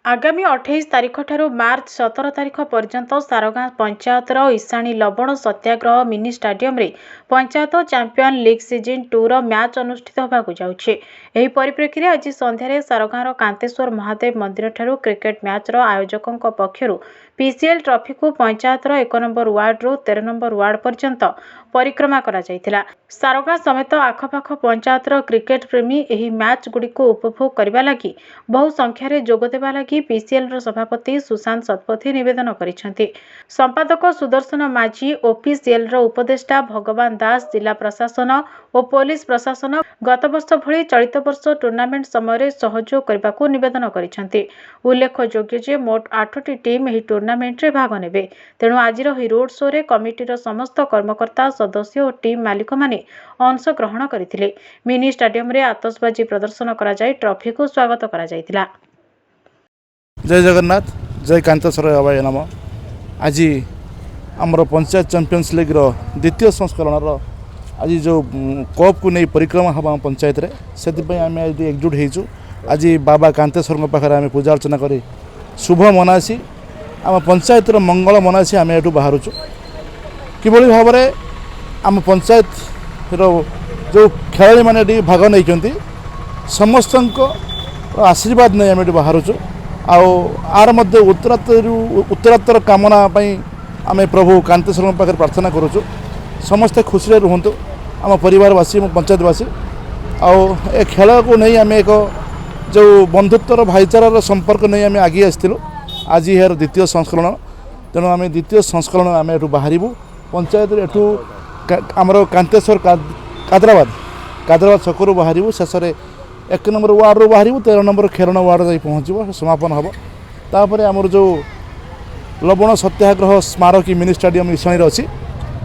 आगामी 28 तारिख ठारू मार्च 17 तारिख पर्यंत सारगाँ पंचायतर ईशाणी लवण सत्याग्रह मिनी स्टाडियम रे पंचायत चैंपियन लीग सीजन 2 रो मैच अनुष्ठित होबाकु जाउछे। एही परिप्रेक्षी रे आज संध्यारे सारगाँ कांतेश्वर महादेव मंदिर ठारू क्रिकेट मैच रो आयोजकंक पक्षरु पीसीएल ट्रॉफी को पंचायतर 1 नंबर वार्ड रो 13 नंबर वार्ड पर्यंत परिक्रमा करा जायतिला। सारगाँ समेत आखपाख पंचायतर क्रिकेट प्रेमी एही मैच गुडी को उपभोग करबा लागि बहु संख्या रे जोग देबा लागि पीसीएल रो सभापति सुशांत शतपथी निवेदन करिसेंती। संपादक सुदर्शन माझी, ओपीसीएल रो उपदेष्टा भगवान दास, जिला प्रशासन और पुलिस प्रशासन गत वर्ष भली चलित वर्ष टूर्नामेंट समय सहयोग करने को निवेदन करिसेंती। उल्लेखयोग्य जे मोट 8टी टीम एही टूर्नामेंट रे भाग नेबे। तेणु आज ही रोड शो रे कमिटीर समस्त कर्मकर्ता सदस्य और टीम मालिक माने अंश ग्रहण करथिले। मिनी स्टाडियम रे आतशबाजी प्रदर्शन करा जाय ट्रॉफी को स्वागत करा जायतिला। जय जगन्नाथ, जय कांतेश्वर अभय नाम। आज आमर पंचायत चैंपियंस लीग द्वितीय संस्करण आज जो कप को नहीं परिक्रमा हम पंचायत रे से आम आज एकजुट होइछु। आज बाबा कांतेश्वर पाखे आम पूजा अर्चना करी शुभ मनासी आम पंचायत मंगल मनासी आम एठू बाहरुछु। किभली भाव में आम पंचायत जो खेलाड़ी मैंने भाग नहीं समस्त आशीर्वाद नहीं आम बाहरुछु। आर मध्य उत्तरोत्तर कामना आम प्रभु कांतेश्वर पाखे प्रार्थना करुचु। समस्ते खुशी रुहतु आम परिवारवासी पंचायतवासी ए खेल को नहीं आम एक जो बंधुत्वर भाईचारार संपर्क नहीं आम आगे आसलु। आज यार द्वितीय संस्करण, तेणु आम द्वितीय संस्करण आम एठू बाहरबू। पंचायत एठू आमर कांतेश्वर कादराबाद छकरू बाहरबू। शेष 1 नंबर वार्ड रू बाहर 13 नंबर खेरण वार्ड जाई पहुँचब, समापन हम। तापर आमर जो लवण सत्याग्रह स्मारकी मिनी स्टाडियम ईशाणी अच्छी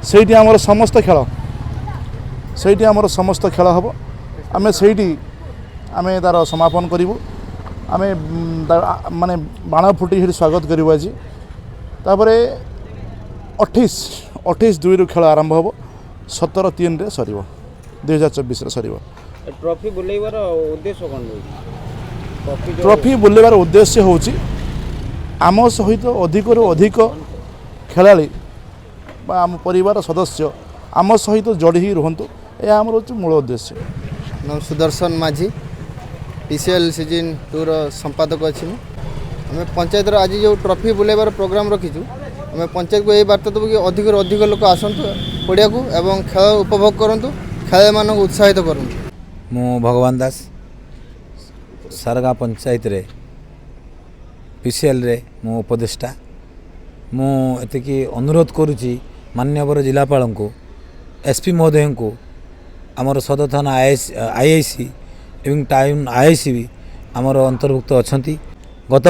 से आमर समस्त खेल हम। आम से आम तार समापन करूँ। आम माने बाण फुटी स्वागत करूँ। आज तापर 28/2 खेल आरंभ हम। 17/3 सर 2024 सर। ट्रॉफी बुलेबार उद्देश्य कौन? ट्रॉफी बुलेबार उद्देश्य हूँ आम सहित अधिक खेलाड़ी आम परिवार सदस्य आम सहित जोड़ी ही रुहतु। यह आम मूल उद्देश्य। सुदर्शन माझी, पीसीएल सीजन 2 रो संपादक अच्छी। आम पंचायत आज जो ट्रॉफी बुलेबार प्रोग्राम रखीचु आम पंचायत को यही बार्ता देव कि अधिक लोक आसतु पड़िया को एवं खेल उपभोग करूँ, खेल मान उत्साहित करूँ। मु भगवान दास सारगाँ पंचायत रे पीसीएल रे मु उपदेष्टा। मु एतिकी अनुरोध करुची माननीय जिलापाल को, एसपी महोदय को, आमर सदर थाना आईआईसी एवं टाउन आईआईसी भी आमर अंतर्भुक्त अच्छा। गत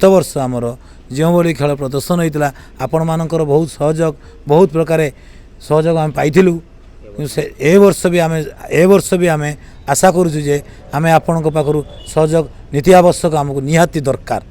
वर्ष आमर जो भाई खेल प्रदर्शन होता आपण मानकर बहुत सहयोग बहुत प्रकार सहयोग आम पाइलु। ए वर्ष भी आम आशा करूँ जे आम आपण पाखु सहयोग नीति आवश्यक आमको निहाती दरकार।